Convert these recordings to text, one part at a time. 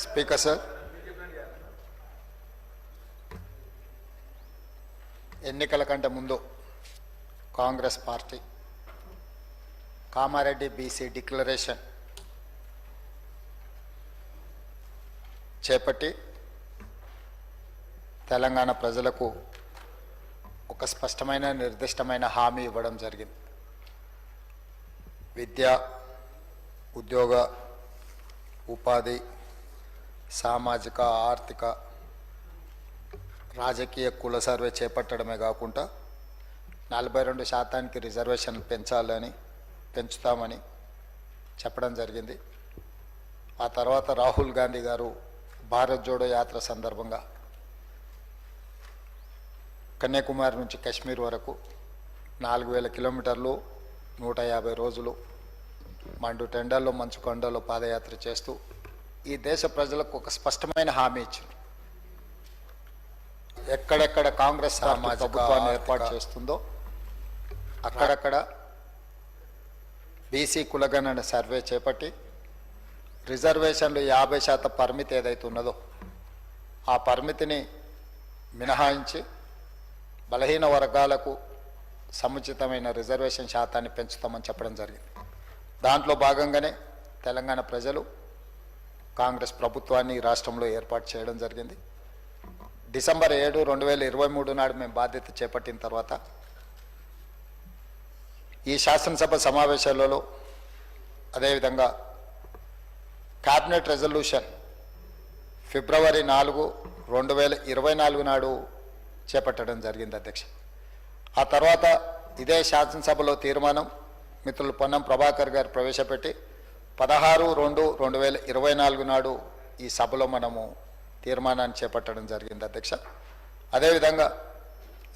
Speaker sir, ఎన్నికల కంటే ముందు Congress party Kamareddy BC declaration చేపట్టి తెలంగాణ ప్రజలకు ఒక స్పష్టమైన నిర్దిష్టమైన హామీ ఇవ్వడం జరిగింది. విద్య, ఉద్యోగ, ఉపాధి, సామాజిక, ఆర్థిక, రాజకీయ కుల సర్వే చేపట్టడమే కాకుండా 42% రిజర్వేషన్లు పెంచుతామని చెప్పడం జరిగింది. ఆ తర్వాత రాహుల్ గాంధీ గారు భారత్ జోడో యాత్ర సందర్భంగా కన్యాకుమారి నుంచి కశ్మీర్ వరకు 4000 కిలోమీటర్లు 150 రోజులు మండు టెండల్లో మంచు కొండల్లో పాదయాత్ర చేస్తూ ఈ దేశ ప్రజలకు ఒక స్పష్టమైన హామీ ఇచ్చింది. ఎక్కడెక్కడ కాంగ్రెస్ ప్రభుత్వాన్ని ఏర్పాటు చేస్తుందో అక్కడక్కడ బీసీ కులగణన సర్వే చేపట్టి రిజర్వేషన్లు 50% పరిమితి ఏదైతే ఉన్నదో ఆ పరిమితిని మినహాయించి బలహీన వర్గాలకు సముచితమైన రిజర్వేషన్ శాతాన్ని పెంచుతామని చెప్పడం జరిగింది. దాంట్లో భాగంగానే తెలంగాణ ప్రజలు కాంగ్రెస్ ప్రభుత్వాన్ని రాష్ట్రంలో ఏర్పాటు చేయడం జరిగింది. డిసెంబర్ 7, 2023 నాడు మేము బాధ్యత చేపట్టిన తర్వాత ఈ శాసనసభ సమావేశాలలో అదేవిధంగా క్యాబినెట్ రెజల్యూషన్ ఫిబ్రవరి 4, 2024 నాడు చేపట్టడం జరిగింది అధ్యక్ష. ఆ తర్వాత ఇదే శాసనసభలో తీర్మానం మిత్రులు పొన్నం ప్రభాకర్ గారు ప్రవేశపెట్టి 16, 2024 నాడు ఈ సభలో మనము తీర్మానాన్ని చేపట్టడం జరిగింది అధ్యక్ష. అదేవిధంగా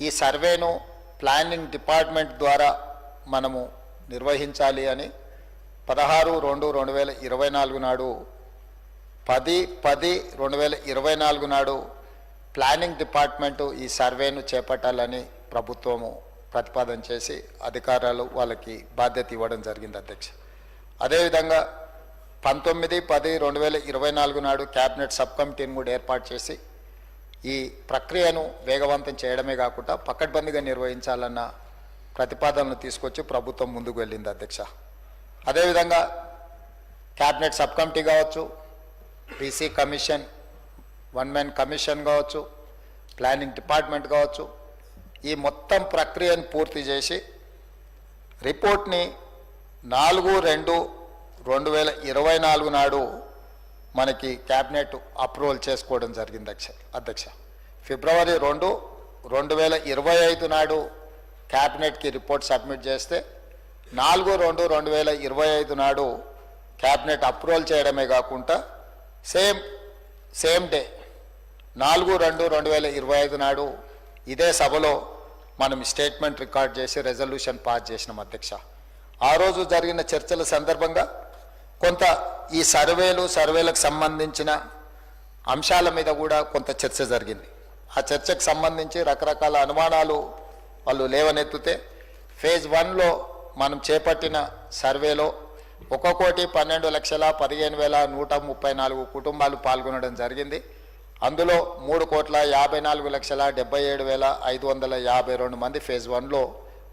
ఈ సర్వేను ప్లానింగ్ డిపార్ట్మెంట్ ద్వారా మనము నిర్వహించాలి అని 16, 2024 నాడు 10/10/2024 నాడు ప్లానింగ్ డిపార్ట్మెంటు ఈ సర్వేను చేపట్టాలని ప్రభుత్వము ప్రతిపాదన చేసి అధికారులు వాళ్ళకి బాధ్యత ఇవ్వడం జరిగింది అధ్యక్ష. అదేవిధంగా 19/10/2024 నాడు క్యాబినెట్ సబ్ కమిటీని కూడా ఏర్పాటు చేసి ఈ ప్రక్రియను వేగవంతం చేయడమే కాకుండా పకడ్బందీగా నిర్వహించాలన్న ప్రతిపాదనలు తీసుకొచ్చి ప్రభుత్వం ముందుకు వెళ్ళింది అధ్యక్ష. అదేవిధంగా క్యాబినెట్ సబ్ కమిటీ కావచ్చు, బీసీ కమిషన్, 1 మ్యాన్ కమిషన్ కావచ్చు, ప్లానింగ్ డిపార్ట్మెంట్ కావచ్చు, ఈ మొత్తం ప్రక్రియను పూర్తి చేసి రిపోర్ట్ని 4/2/2024 నాడు మనకి క్యాబినెట్ అప్రూవల్ చేసుకోవడం జరిగింది అధ్యక్ష. ఫిబ్రవరి 2, 2025 నాడు క్యాబినెట్కి రిపోర్ట్ సబ్మిట్ చేస్తే 4/2/2025 నాడు క్యాబినెట్ అప్రూవల్ చేయడమే కాకుండా సేమ్ డే 4/2/2025 నాడు ఇదే సభలో మనం స్టేట్మెంట్ రికార్డ్ చేసి రెజల్యూషన్ పాస్ చేసినాం అధ్యక్ష. ఆ రోజు జరిగిన చర్చల సందర్భంగా కొంత ఈ సర్వేలకు సంబంధించిన అంశాల మీద కూడా కొంత చర్చ జరిగింది. ఆ చర్చకు సంబంధించి రకరకాల అనుమానాలు వాళ్ళు లేవనెత్తితే ఫేజ్ 1లో మనం చేపట్టిన సర్వేలో 1,12,15,134 కుటుంబాలు పాల్గొనడం జరిగింది. అందులో 3,54,77,552 మంది ఫేజ్ 1లో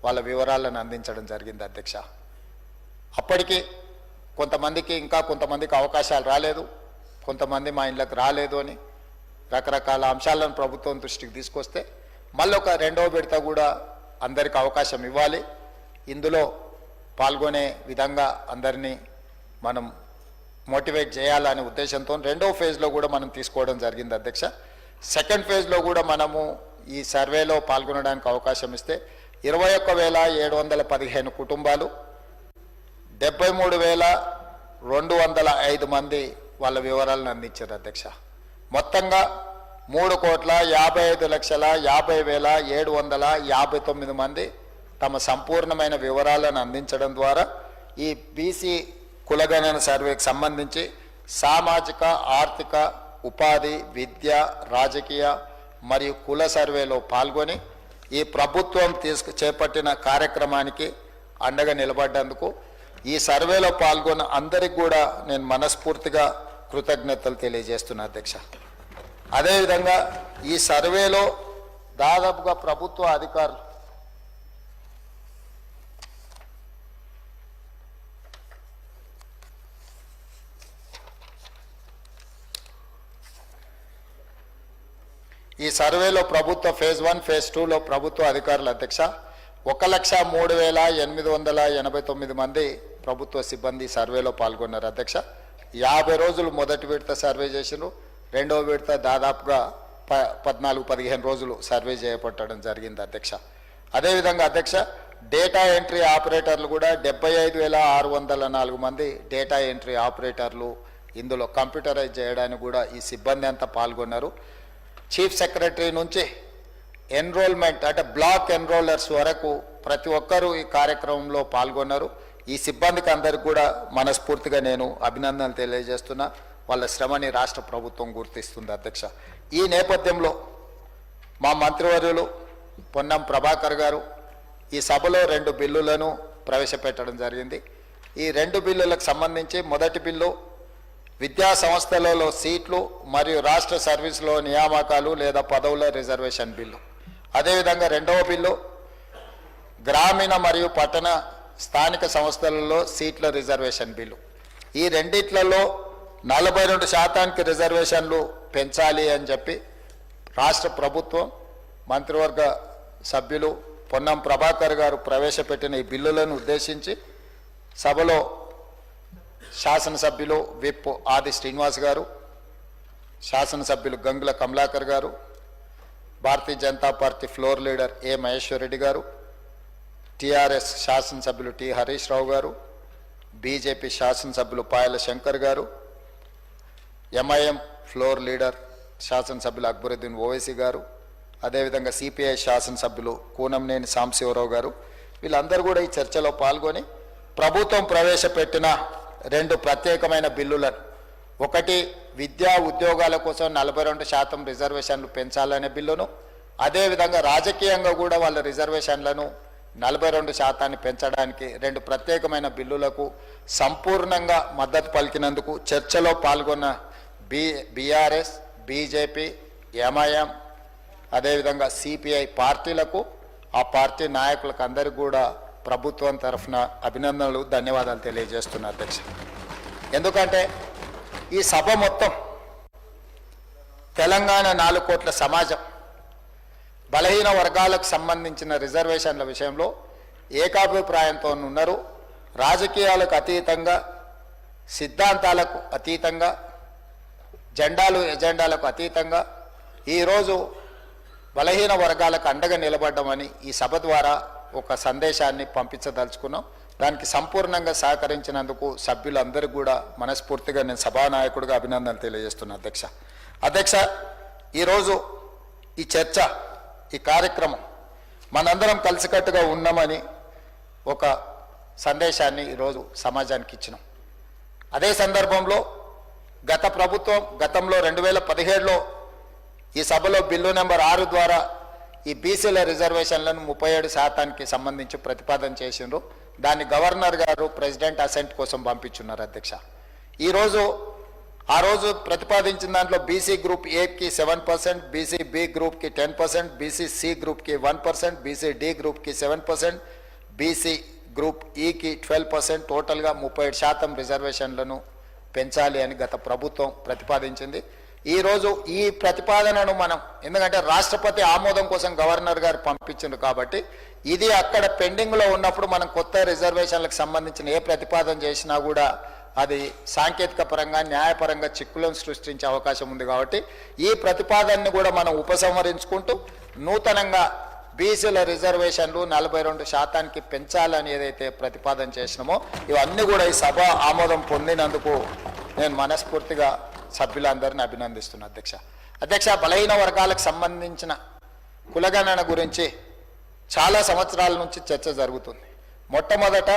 వాళ్ళ వివరాలను అందించడం జరిగింది అధ్యక్ష. అప్పటికి కొంతమందికి అవకాశాలు రాలేదు, కొంతమంది మా ఇళ్ళకి రాలేదు అని రకరకాల అంశాలను ప్రభుత్వం దృష్టికి తీసుకొస్తే మళ్ళీ ఒక రెండవ విడత కూడా అందరికి అవకాశం ఇవ్వాలి, ఇందులో పాల్గొనే విధంగా అందరినీ మనం మోటివేట్ చేయాలనే ఉద్దేశంతో రెండవ ఫేజ్లో కూడా మనం తీసుకోవడం జరిగింది అధ్యక్ష. సెకండ్ ఫేజ్లో కూడా మనము ఈ సర్వేలో పాల్గొనడానికి అవకాశం ఇస్తే 21,715 కుటుంబాలు 73,205 మంది వాళ్ళ వివరాలను అందించారు అధ్యక్ష. మొత్తంగా 3,55,50,759 మంది తమ సంపూర్ణమైన వివరాలను అందించడం ద్వారా ఈ బీసీ కులగణన సర్వేకి సంబంధించి సామాజిక, ఆర్థిక, ఉపాధి, విద్య, రాజకీయ మరియు కుల సర్వేలో పాల్గొని ఈ ప్రభుత్వం చేపట్టిన కార్యక్రమానికి అండగా నిలబడ్డందుకు ఈ సర్వేలో పాల్గొన్న అందరికి కూడా నేను మనస్ఫూర్తిగా కృతజ్ఞతలు తెలియజేస్తున్నా అధ్యక్ష. అదేవిధంగా ఈ సర్వేలో దాదాపుగా ప్రభుత్వ అధికారులు ఫేజ్ 1 ఫేజ్ 2లో ప్రభుత్వ అధికారుల అధ్యక్ష 1,03,889 మంది ప్రభుత్వ సిబ్బంది సర్వేలో పాల్గొన్నారు అధ్యక్ష. 50 రోజులు మొదటి విడత సర్వే చేసినారు. రెండవ విడత దాదాపుగా 14-15 రోజులు సర్వే చేపట్టడం జరిగింది అధ్యక్ష. అదేవిధంగా అధ్యక్ష డేటా ఎంట్రీ ఆపరేటర్లు కూడా 75,604 మంది డేటా ఎంట్రీ ఆపరేటర్లు ఇందులో కంప్యూటరైజ్ చేయడానికి కూడా ఈ సిబ్బంది అంతా పాల్గొన్నారు. చీఫ్ సెక్రటరీ నుంచి ఎన్రోల్మెంట్ అంటే బ్లాక్ ఎన్రోలర్స్ వరకు ప్రతి ఒక్కరూ ఈ కార్యక్రమంలో పాల్గొన్నారు. ఈ సిబ్బందికి అందరికి కూడా మనస్ఫూర్తిగా నేను అభినందనలు తెలియజేస్తున్నా. వాళ్ళ శ్రమని రాష్ట్ర ప్రభుత్వం గుర్తిస్తుంది అధ్యక్ష. ఈ నేపథ్యంలో మా మంత్రివర్యులు పొన్నం ప్రభాకర్ గారు ఈ సభలో 2 బిల్లులను ప్రవేశపెట్టడం జరిగింది. ఈ 2 బిల్లులకు సంబంధించి మొదటి బిల్లు విద్యా సంస్థలలో సీట్లు మరియు రాష్ట్ర సర్వీసులో నియామకాలు లేదా పదవుల రిజర్వేషన్ బిల్లు. అదేవిధంగా రెండవ బిల్లు గ్రామీణ మరియు పట్టణ స్థానిక సంస్థలలో సీట్ల రిజర్వేషన్ బిల్లు. ఈ రెండిట్లలో 42% రిజర్వేషన్లు పెంచాలి అని చెప్పి రాష్ట్ర ప్రభుత్వం మంత్రివర్గ సభ్యులు పొన్నం ప్రభాకర్ గారు ప్రవేశపెట్టిన ఈ బిల్లులను ఉద్దేశించి సభలో శాసనసభ్యులు విప్ ఆది శ్రీనివాస్ గారు, శాసనసభ్యులు గంగుల కమలాకర్ గారు, Bharatiya Janata party floor leader ఏ మహేశ్వర్ రెడ్డి గారు, టీఆర్ఎస్ శాసనసభ్యులు టి హరీష్ రావు గారు, బీజేపీ శాసనసభ్యులు పాయల శంకర్ గారు, ఎంఐఎం ఫ్లోర్ లీడర్ శాసనసభ్యులు అక్బరుద్దీన్ ఓవైసీ గారు, అదేవిధంగా సిపిఐ శాసనసభ్యులు కూనంనేని సాంబశివరావు గారు, వీళ్ళందరూ కూడా ఈ చర్చలో పాల్గొని ప్రభుత్వం ప్రవేశపెట్టిన 2 ప్రత్యేకమైన బిల్లులను, ఒకటి విద్యా ఉద్యోగాల కోసం 42% రిజర్వేషన్లు పెంచాలనే బిల్లును, అదేవిధంగా రాజకీయంగా కూడా వాళ్ళ రిజర్వేషన్లను 42% పెంచడానికి 2 ప్రత్యేకమైన బిల్లులకు సంపూర్ణంగా మద్దతు పలికినందుకు చర్చలో పాల్గొన్న బీఆర్ఎస్, బీజేపీ, ఎంఐఎం, అదేవిధంగా సిపిఐ పార్టీలకు, ఆ పార్టీ నాయకులకు అందరికీ కూడా ప్రభుత్వం తరఫున అభినందనలు, ధన్యవాదాలు తెలియజేస్తున్నా అధ్యక్ష. ఎందుకంటే ఈ సభ మొత్తం తెలంగాణ 4 కోట్ల సమాజం బలహీన వర్గాలకు సంబంధించిన రిజర్వేషన్ల విషయంలో ఏకాభిప్రాయంతో ఉన్నారు. రాజకీయాలకు అతీతంగా, సిద్ధాంతాలకు అతీతంగా, ఎజెండాలకు అతీతంగా ఈరోజు బలహీన వర్గాలకు అండగా నిలబడ్డామని ఈ సభ ద్వారా ఒక సందేశాన్ని పంపించదలుచుకున్నాం. దానికి సంపూర్ణంగా సహకరించినందుకు సభ్యులందరికీ కూడా మనస్ఫూర్తిగా నేను సభానాయకుడిగా అభినందనలు తెలియజేస్తున్నా అధ్యక్ష. ఈరోజు ఈ చర్చ, ఈ కార్యక్రమం మనందరం కలిసికట్టుగా ఉన్నామని ఒక సందేశాన్ని ఈరోజు సమాజానికి ఇచ్చినాం. అదే సందర్భంలో గత ప్రభుత్వం గతంలో 2017లో ఈ సభలో బిల్లు నెంబర్ 6 ద్వారా ఈ బీసీల రిజర్వేషన్లను 37% సంబంధించి ప్రతిపాదన చేసిండ్రు. దాన్ని గవర్నర్ గారు ప్రెసిడెంట్ అసెంట్ కోసం పంపించున్నారు అధ్యక్ష. ఆ రోజు ప్రతిపాదించిన దాంట్లో బీసీ గ్రూప్ ఏకి 7%, బీసీ బి గ్రూప్కి 10%, బీసీ సి గ్రూప్కి 1%, బీసీ డి గ్రూప్కి 7%, బీసీ గ్రూప్ ఈకి 12%, టోటల్గా 37% రిజర్వేషన్లను పెంచాలి అని గత ప్రభుత్వం ప్రతిపాదించింది. ఈరోజు ఈ ప్రతిపాదనను మనం, ఎందుకంటే రాష్ట్రపతి ఆమోదం కోసం గవర్నర్ గారు పంపించింది కాబట్టి ఇది అక్కడ పెండింగ్లో ఉన్నప్పుడు మనం కొత్త రిజర్వేషన్లకు సంబంధించిన ఏ ప్రతిపాదన చేసినా కూడా అది సాంకేతిక పరంగా, న్యాయపరంగా చిక్కులను సృష్టించే అవకాశం ఉంది. కాబట్టి ఈ ప్రతిపాదనని కూడా మనం ఉపసంహరించుకుంటూ నూతనంగా బీసీల రిజర్వేషన్లు 42% పెంచాలని ఏదైతే ప్రతిపాదన చేసినామో ఇవన్నీ కూడా ఈ సభ ఆమోదం పొందినందుకు నేను మనస్ఫూర్తిగా సభ్యులందరినీ అభినందిస్తున్నా అధ్యక్ష. బలహీన వర్గాలకు సంబంధించిన కులగణన గురించి చాలా సంవత్సరాల నుంచి చర్చ జరుగుతుంది. మొట్టమొదట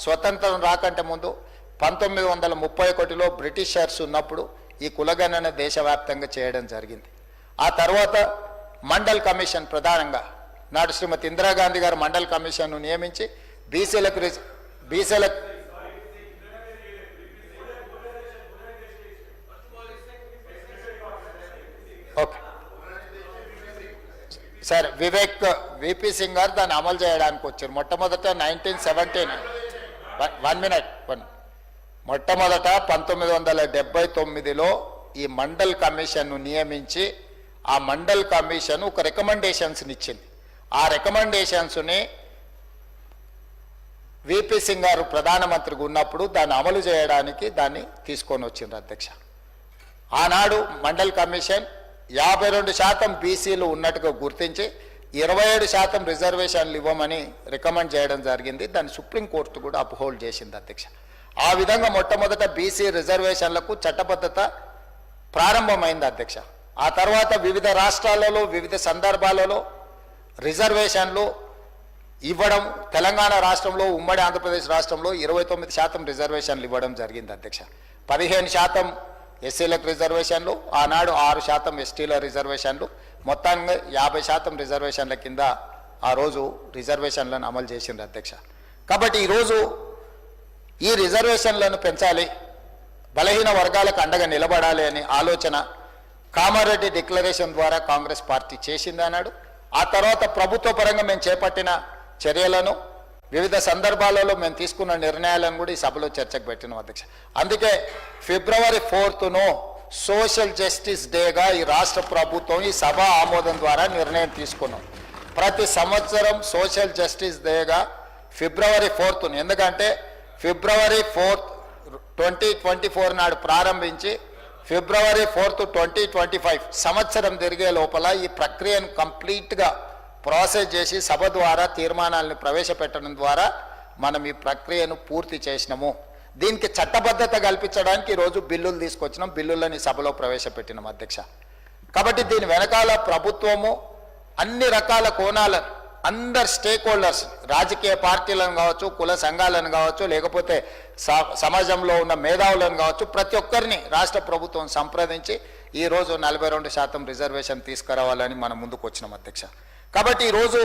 స్వతంత్రం రాకంటే ముందు 1931లో బ్రిటిషర్స్ ఉన్నప్పుడు ఈ కులగణన దేశవ్యాప్తంగా చేయడం జరిగింది. ఆ తర్వాత మండల్ కమిషన్, ప్రధానంగా నాడు శ్రీమతి ఇందిరాగాంధీ గారు మండల్ కమిషన్ను నియమించి బీసీలకు సార్ వివేక్ విపి సింగ్ గారు దాన్ని అమలు చేయడానికి వచ్చారు. మొట్టమొదట 1917 1 మినిట్ మొట్టమొదట 1979లో ఈ మండల్ కమిషన్ను నియమించి ఆ మండల్ కమిషన్ ఒక రికమెండేషన్స్ని ఇచ్చింది. ఆ రికమెండేషన్స్ని విపి సింగ్ గారు ప్రధానమంత్రిగా ఉన్నప్పుడు దాన్ని అమలు చేయడానికి దాన్ని తీసుకొని వచ్చింది అధ్యక్ష. ఆనాడు మండల్ కమిషన్ 52% బీసీలు ఉన్నట్టుగా గుర్తించి 27% రిజర్వేషన్లు ఇవ్వమని రికమెండ్ చేయడం జరిగింది. దాన్ని సుప్రీంకోర్టు కూడా అప్హోల్డ్ చేసింది అధ్యక్ష. ఆ విధంగా మొట్టమొదట బీసీ రిజర్వేషన్లకు చట్టబద్ధత ప్రారంభమైంది అధ్యక్ష. ఆ తర్వాత వివిధ రాష్ట్రాలలో వివిధ సందర్భాలలో రిజర్వేషన్లు ఇవ్వడం, తెలంగాణ రాష్ట్రంలో ఉమ్మడి ఆంధ్రప్రదేశ్ రాష్ట్రంలో 29% రిజర్వేషన్లు ఇవ్వడం జరిగింది అధ్యక్ష. 15% ఎస్సీలకు రిజర్వేషన్లు, ఆనాడు 6% ఎస్టీల రిజర్వేషన్లు, మొత్తంగా 50% రిజర్వేషన్ల కింద ఆ రోజు రిజర్వేషన్లను అమలు చేసింది అధ్యక్ష. కాబట్టి ఈరోజు ఈ రిజర్వేషన్లను పెంచాలి, బలహీన వర్గాలకు అండగా నిలబడాలి అనే ఆలోచన కామారెడ్డి డిక్లరేషన్ ద్వారా కాంగ్రెస్ పార్టీ చేసింది అన్నాడు. ఆ తర్వాత ప్రభుత్వ పరంగా మేము చేపట్టిన చర్యలను, వివిధ సందర్భాలలో మేము తీసుకున్న నిర్ణయాలను కూడా ఈ సభలో చర్చకు పెట్టినాం అధ్యక్ష. అందుకే ఫిబ్రవరి 4ను సోషల్ జస్టిస్ డేగా ఈ రాష్ట్ర ప్రభుత్వం ఈ సభ ఆమోదం ద్వారా నిర్ణయం తీసుకున్నాం. ప్రతి సంవత్సరం సోషల్ జస్టిస్ డేగా ఫిబ్రవరి 4ను, ఎందుకంటే ఫిబ్రవరి 4 2024 నాడు ప్రారంభించి ఫిబ్రవరి 4 2025 సంవత్సరం తిరిగే లోపల ఈ ప్రక్రియను కంప్లీట్గా ప్రాసెస్ చేసి సభ ద్వారా తీర్మానాలను ప్రవేశపెట్టడం ద్వారా మనం ఈ ప్రక్రియను పూర్తి చేసినాము. దీనికి చట్టబద్ధత కల్పించడానికి ఈరోజు బిల్లులు తీసుకొచ్చినాం, బిల్లులని సభలో ప్రవేశపెట్టినాం అధ్యక్ష. కాబట్టి దీని వెనకాల ప్రభుత్వము అన్ని రకాల కోణాలను, అందరు స్టేక్ హోల్డర్స్, రాజకీయ పార్టీలను కావచ్చు, కుల సంఘాలను కావచ్చు, లేకపోతే సమాజంలో ఉన్న మేధావులను కావచ్చు, ప్రతి ఒక్కరిని రాష్ట్ర ప్రభుత్వం సంప్రదించి ఈరోజు 42% రిజర్వేషన్ తీసుకురావాలని మనం ముందుకు వచ్చినాం అధ్యక్ష. కాబట్టి ఈరోజు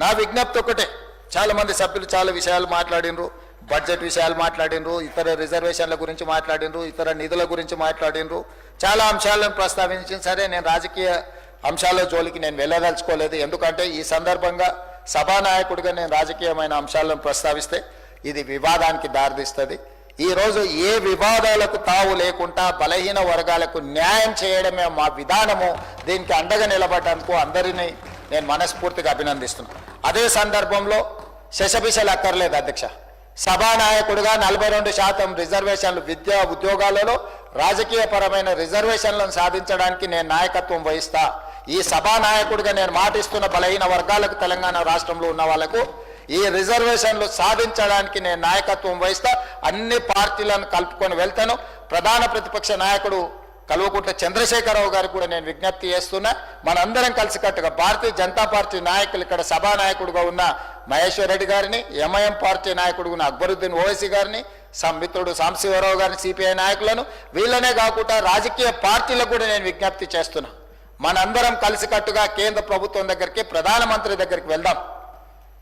నా విజ్ఞప్తి ఒకటే, చాలామంది సభ్యులు చాలా విషయాలు మాట్లాడినరు, బడ్జెట్ విషయాలు మాట్లాడినరు, ఇతర రిజర్వేషన్ల గురించి మాట్లాడినరు, ఇతర నిధుల గురించి మాట్లాడినరు, చాలా అంశాలను ప్రస్తావించింది. సరే, నేను రాజకీయ అంశాల జోలికి నేను వెళ్ళదలుచుకోలేదు, ఎందుకంటే ఈ సందర్భంగా సభానాయకుడిగా నేను రాజకీయమైన అంశాలను ప్రస్తావిస్తే ఇది వివాదానికి దారితీస్తుంది. ఈరోజు ఏ వివాదాలకు తావు లేకుండా బలహీన వర్గాలకు న్యాయం చేయడమే మా విధానము. దీనికి అండగా నిలబడడానికి అందరినీ నేను మనస్ఫూర్తిగా అభినందిస్తున్నాను. అదే సందర్భంలో శశభిషలు అక్కర్లేదు అధ్యక్ష. సభానాయకుడిగా 42% రిజర్వేషన్లు విద్యా ఉద్యోగాలలో రాజకీయపరమైన రిజర్వేషన్లను సాధించడానికి నేను నాయకత్వం వహిస్తా. ఈ సభానాయకుడిగా నేను మాటిస్తున్న బలహీన వర్గాలకు, తెలంగాణ రాష్ట్రంలో ఉన్న వాళ్లకు ఈ రిజర్వేషన్లు సాధించడానికి నేను నాయకత్వం వహిస్తా. అన్ని పార్టీలను కలుపుకొని వెళ్తాను. ప్రధాన ప్రతిపక్ష నాయకుడు కల్వకుంట్ల చంద్రశేఖరరావు గారికి కూడా నేను విజ్ఞప్తి చేస్తున్నా, మనందరం కలిసికట్టుగా భారతీయ జనతా పార్టీ నాయకులు, ఇక్కడ సభానాయకుడిగా ఉన్న మహేశ్వర్ రెడ్డి గారిని, ఎంఐఎం పార్టీ నాయకుడు ఉన్న అక్బరుద్దీన్ ఓవైసీ గారిని, మిత్రుడు సాంబశివరావు గారిని, సిపిఐ నాయకులను, వీళ్ళనే కాకుండా రాజకీయ పార్టీలకు కూడా నేను విజ్ఞప్తి చేస్తున్నా, మనందరం కలిసికట్టుగా కేంద్ర ప్రభుత్వం దగ్గరికి, ప్రధానమంత్రి దగ్గరికి వెళ్దాం,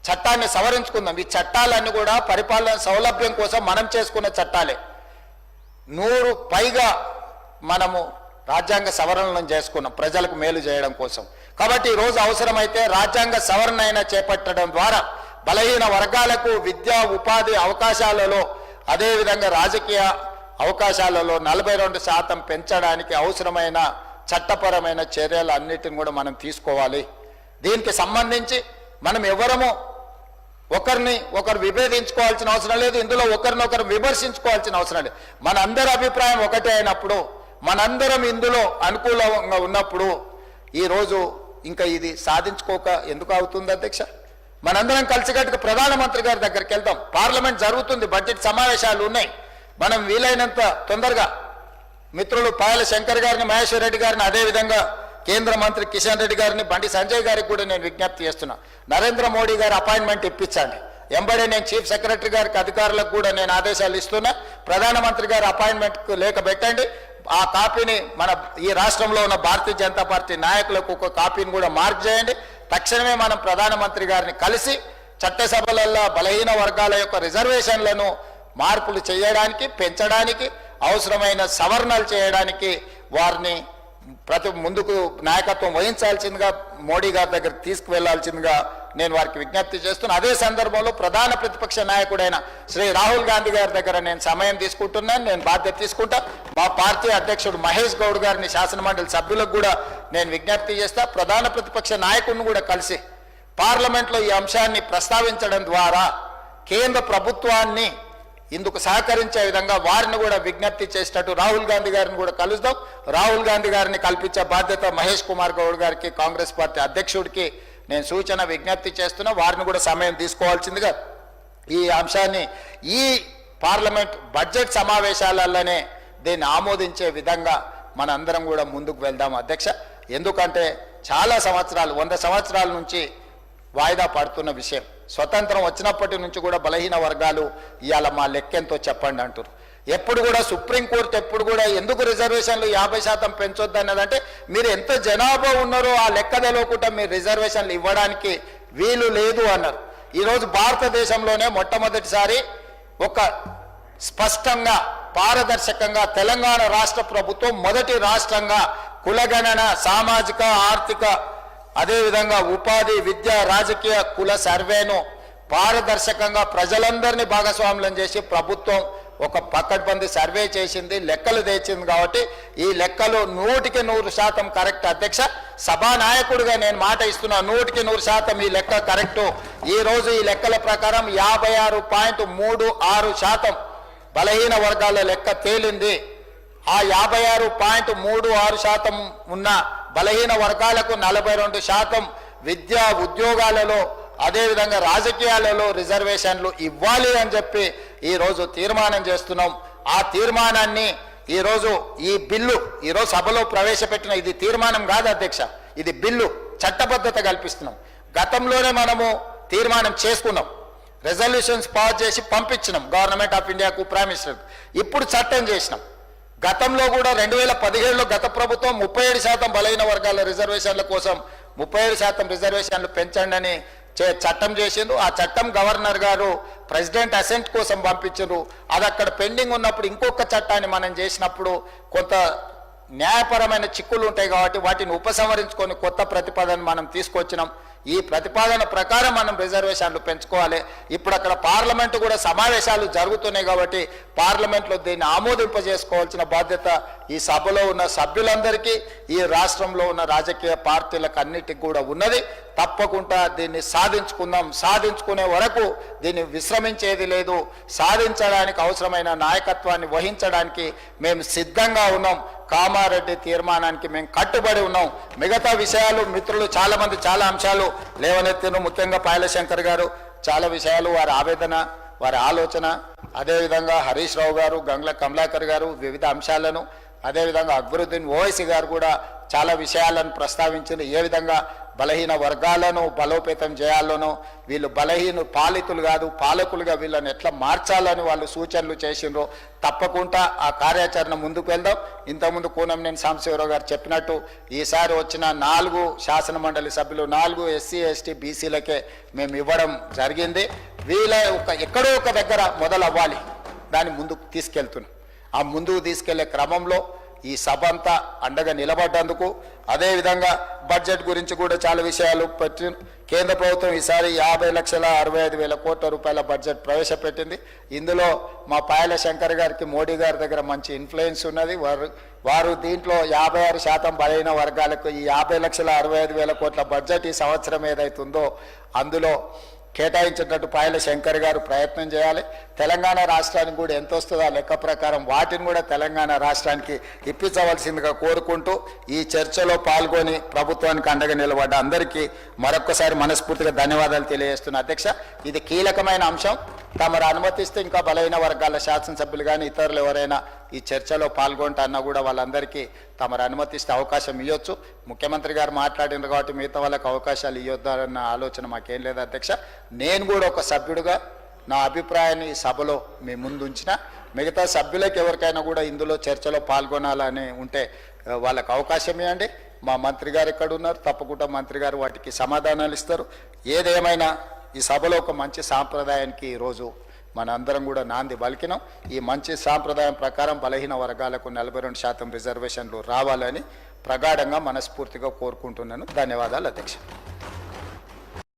చట్టాన్ని సవరించుకుందాం. ఈ చట్టాలన్నీ కూడా పరిపాలన సౌలభ్యం కోసం మనం చేసుకున్న చట్టాలే. 100 పైగా మనము రాజ్యాంగ సవరణలను చేసుకున్నాం ప్రజలకు మేలు చేయడం కోసం. కాబట్టి ఈరోజు అవసరమైతే రాజ్యాంగ సవరణ అయినా చేపట్టడం ద్వారా బలహీన వర్గాలకు విద్యా ఉపాధి అవకాశాలలో, అదేవిధంగా రాజకీయ అవకాశాలలో 42% పెంచడానికి అవసరమైన చట్టపరమైన చర్యలు అన్నిటిని కూడా మనం తీసుకోవాలి. దీనికి సంబంధించి మనం ఎవరము ఒకరు విభేదించుకోవాల్సిన అవసరం లేదు, ఇందులో ఒకరినొకరు విమర్శించుకోవాల్సిన అవసరం లేదు. మనందరి అభిప్రాయం ఒకటే అయినప్పుడు, మనందరం ఇందులో అనుకూలంగా ఉన్నప్పుడు ఈరోజు ఇంకా ఇది సాధించుకోక ఎందుకు అవుతుంది అధ్యక్ష? మనందరం కలిసికట్టుగా ప్రధానమంత్రి గారి దగ్గరికి వెళ్దాం. పార్లమెంట్ జరుగుతుంది, బడ్జెట్ సమావేశాలు ఉన్నాయి. మనం వీలైనంత తొందరగా మిత్రులు పాయల శంకర్ గారిని, మహేశ్వర్ రెడ్డి గారిని, అదేవిధంగా కేంద్ర మంత్రి కిషన్ రెడ్డి గారిని, బండి సంజయ్ గారికి కూడా నేను విజ్ఞప్తి చేస్తున్నా, నరేంద్ర మోడీ గారి అపాయింట్మెంట్ ఇప్పించండి. ఎంబడే నేను చీఫ్ సెక్రటరీ గారికి, అధికారులకు కూడా నేను ఆదేశాలు ఇస్తున్నా, ప్రధానమంత్రి గారి అపాయింట్మెంట్కు లేఖ పెట్టండి. ఆ కాపీని మన ఈ రాష్ట్రంలో ఉన్న భారతీయ జనతా పార్టీ నాయకులకు ఒక కాపీని కూడా మార్క్ చేయండి. తక్షణమే మనం ప్రధానమంత్రి గారిని కలిసి చట్టసభలలో బలహీన వర్గాల యొక్క రిజర్వేషన్లను మార్పులు చేయడానికి, పెంచడానికి, అవసరమైన సవరణలు చేయడానికి వారిని ముందుకు నాయకత్వం వహించాల్సిందిగా మోడీ గారి దగ్గర తీసుకువెళ్లాల్సిందిగా నేను వారికి విజ్ఞప్తి చేస్తున్నా. అదే సందర్భంలో ప్రధాన ప్రతిపక్ష నాయకుడైన శ్రీ రాహుల్ గాంధీ గారి దగ్గర నేను సమయం తీసుకుంటున్నాను, నేను బాధ్యత తీసుకుంటా. మా పార్టీ అధ్యక్షుడు మహేష్ గౌడ్ గారిని శాసనమండలి సభ్యులకు కూడా నేను విజ్ఞప్తి చేస్తా. ప్రధాన ప్రతిపక్ష నాయకుడిని కూడా కలిసి పార్లమెంట్లో ఈ అంశాన్ని ప్రస్తావించడం ద్వారా కేంద్ర ప్రభుత్వాన్ని ఇందుకు సహకరించే విధంగా వారిని కూడా విజ్ఞప్తి చేసేటట్టు రాహుల్ గాంధీ గారిని కూడా కలుద్దాం. రాహుల్ గాంధీ గారిని కల్పించే బాధ్యత మహేష్ కుమార్ గౌడ్ గారికి, కాంగ్రెస్ పార్టీ అధ్యక్షుడికి నేను సూచన విజ్ఞప్తి చేస్తున్నా. వారిని కూడా సమయం తీసుకోవాల్సిందిగా ఈ అంశాన్ని ఈ పార్లమెంట్ బడ్జెట్ సమావేశాలలోనే దీన్ని ఆమోదించే విధంగా మనందరం కూడా ముందుకు వెళ్దాం అధ్యక్ష. ఎందుకంటే చాలా సంవత్సరాలు 100 సంవత్సరాల నుంచి వాయిదా పడుతున్న విషయం. స్వతంత్రం వచ్చినప్పటి నుంచి కూడా బలహీన వర్గాలు ఇవాళ మా లెక్కెంతో చెప్పండి అంటారు. ఎప్పుడు కూడా సుప్రీంకోర్టు ఎప్పుడు కూడా ఎందుకు రిజర్వేషన్లు 50% పెంచొద్దు అన్నదంటే మీరు ఎంత జనాభా ఉన్నారో ఆ లెక్క తెలియకుండా మీరు రిజర్వేషన్లు ఇవ్వడానికి వీలు లేదు అన్నారు. ఈరోజు భారతదేశంలోనే మొట్టమొదటిసారి ఒక స్పష్టంగా పారదర్శకంగా తెలంగాణ రాష్ట్ర ప్రభుత్వం మొదటి రాష్ట్రంగా కులగణన, సామాజిక, ఆర్థిక, అదేవిధంగా ఉపాధి, విద్య, రాజకీయ కుల సర్వేను పారదర్శకంగా ప్రజలందరినీ భాగస్వామ్యం చేసి ప్రభుత్వం ఒక పకడ్బందీ సర్వే చేసింది, లెక్కలు తెచ్చింది. కాబట్టి ఈ లెక్కలు 100% కరెక్ట్ అధ్యక్ష. సభానాయకుడిగా నేను మాట ఇస్తున్నా, 100% ఈ లెక్క కరెక్టు. ఈరోజు ఈ లెక్కల ప్రకారం 56.36% బలహీన వర్గాల లెక్క తేలింది. ఆ 56.36% ఉన్న బలహీన వర్గాలకు 42% విద్యా ఉద్యోగాలలో అదేవిధంగా రాజకీయాలలో రిజర్వేషన్లు ఇవ్వాలి అని చెప్పి ఈరోజు తీర్మానం చేస్తున్నాం. ఆ తీర్మానాన్ని ఈరోజు ఈ బిల్లు ఈరోజు సభలో ప్రవేశపెట్టిన ఇది తీర్మానం కాదు అధ్యక్ష, ఇది బిల్లు, చట్టబద్ధత కల్పిస్తున్నాం. గతంలోనే మనము తీర్మానం చేసుకున్నాం, రెజల్యూషన్స్ పాస్ చేసి పంపించినాం గవర్నమెంట్ ఆఫ్ ఇండియాకు, ప్రైమ్ మినిస్టర్కు. ఇప్పుడు చట్టం చేసినాం. గతంలో కూడా 2017లో గత ప్రభుత్వం 37% బలహీన వర్గాల రిజర్వేషన్ల కోసం 37% రిజర్వేషన్లు పెంచండి అని చట్టం చేసిండు. ఆ చట్టం గవర్నర్ గారు ప్రెసిడెంట్ అసెంట్ కోసం పంపించారు. అది అక్కడ పెండింగ్ ఉన్నప్పుడు ఇంకొక చట్టాన్ని మనం చేసినప్పుడు కొంత న్యాయపరమైన చిక్కులు ఉంటాయి కాబట్టి వాటిని ఉపసంహరించుకొని కొత్త ప్రతిపాదన మనం తీసుకొచ్చినాం. ఈ ప్రతిపాదన ప్రకారం మనం రిజర్వేషన్లు పెంచుకోవాలి. ఇప్పుడు అక్కడ పార్లమెంటు కూడా సమావేశాలు జరుగుతున్నాయి కాబట్టి పార్లమెంట్లో దీన్ని ఆమోదింపజేసుకోవాల్సిన బాధ్యత ఈ సభలో ఉన్న సభ్యులందరికీ, ఈ రాష్ట్రంలో ఉన్న రాజకీయ పార్టీలకు అన్నిటికి కూడా ఉన్నది. తప్పకుండా దీన్ని సాధించుకుందాం. సాధించుకునే వరకు దీన్ని విశ్రమించేది లేదు. సాధించడానికి అవసరమైన నాయకత్వాన్ని వహించడానికి మేము సిద్ధంగా ఉన్నాం. కామారెడ్డి తీర్మానానికి మేము కట్టుబడి ఉన్నాం. మిగతా విషయాలు మిత్రులు చాలామంది చాలా అంశాలు లేవనెత్తిన, ముఖ్యంగా పాయలశంకర్ గారు చాలా విషయాలు, వారి ఆవేదన, వారి ఆలోచన, అదేవిధంగా హరీష్ రావు గారు, గంగ్ల కమలాకర్ గారు వివిధ అంశాలను, అదేవిధంగా అక్బరుద్దీన్ ఓవైసీ గారు కూడా చాలా విషయాలను ప్రస్తావించింది. ఏ విధంగా బలహీన వర్గాలను బలోపేతం చేయాలనో, వీళ్ళు బలహీన పాలితులు కాదు పాలకులుగా వీళ్ళని ఎట్లా మార్చాలని వాళ్ళు సూచనలు చేసిండ్రో తప్పకుండా ఆ కార్యాచరణ ముందుకు వెళ్దాం. ఇంతకుముందు కూనంనేని సాంబశివరావు గారు చెప్పినట్టు ఈసారి వచ్చిన 4 శాసన మండలి సభ్యులు 4 ఎస్సీ ఎస్టీ బీసీలకే మేము ఇవ్వడం జరిగింది. వీళ్ళ ఎక్కడో ఒక దగ్గర మొదలవ్వాలి, దాన్ని ముందుకు తీసుకెళ్తున్నాం. ఆ ముందుకు తీసుకెళ్లే క్రమంలో ఈ సభ అంతా అండగా నిలబడ్డందుకు, అదేవిధంగా బడ్జెట్ గురించి కూడా చాలా విషయాలు పెట్టి కేంద్ర ప్రభుత్వం ఈసారి 50,65,000 కోట్ల రూపాయల బడ్జెట్ ప్రవేశపెట్టింది. ఇందులో మా పాయల శంకర్ గారికి మోడీ గారి దగ్గర మంచి ఇన్ఫ్లుయెన్స్ ఉన్నది. వారు దీంట్లో 56% బలైన వర్గాలకు ఈ 50,65,000 కోట్ల బడ్జెట్ ఈ సంవత్సరం ఏదైతుందో అందులో కేటాయించేటట్టు పాయల శంకర్ గారు ప్రయత్నం చేయాలి. తెలంగాణ రాష్ట్రానికి కూడా ఎంత వస్తుందో ఆ లెక్క ప్రకారం వాటిని కూడా తెలంగాణ రాష్ట్రానికి ఇప్పించవలసిందిగా కోరుకుంటూ ఈ చర్చలో పాల్గొని ప్రభుత్వానికి అండగా నిలబడ్డ అందరికీ మరొక్కసారి మనస్ఫూర్తిగా ధన్యవాదాలు తెలియజేస్తున్నా అధ్యక్ష. ఇది కీలకమైన అంశం. తమరు అనుమతిస్తే ఇంకా బలైన వర్గాల శాసనసభ్యులు కానీ ఇతరులు ఎవరైనా ఈ చర్చలో పాల్గొంటన్నా కూడా వాళ్ళందరికీ తమరు అనుమతిస్తే అవకాశం ఇవ్వచ్చు. ముఖ్యమంత్రి గారు మాట్లాడినారు కాబట్టి మిగతా వాళ్ళకి అవకాశాలు ఇవ్వద్దన్న ఆలోచన మాకేం లేదు అధ్యక్ష. నేను కూడా ఒక సభ్యుడిగా నా అభిప్రాయాన్ని ఈ సభలో మీ ముందు ఉంచిన, మిగతా సభ్యులకు ఎవరికైనా కూడా ఇందులో చర్చలో పాల్గొనాలని ఉంటే వాళ్ళకి అవకాశం ఇవ్వండి. మా మంత్రి గారు ఎక్కడ ఉన్నారు, తప్పకుండా మంత్రి గారు వాటికి సమాధానాలు ఇస్తారు. ఏదేమైనా ఈ సభలో ఒక మంచి సాంప్రదాయానికి ఈరోజు మన అందరం కూడా నాంది పలికినాం. ఈ మంచి సాంప్రదాయం ప్రకారం బలహీన వర్గాలకు 42% రిజర్వేషన్లు రావాలని ప్రగాఢంగా మనస్ఫూర్తిగా కోరుకుంటున్నాను. ధన్యవాదాలు అధ్యక్ష.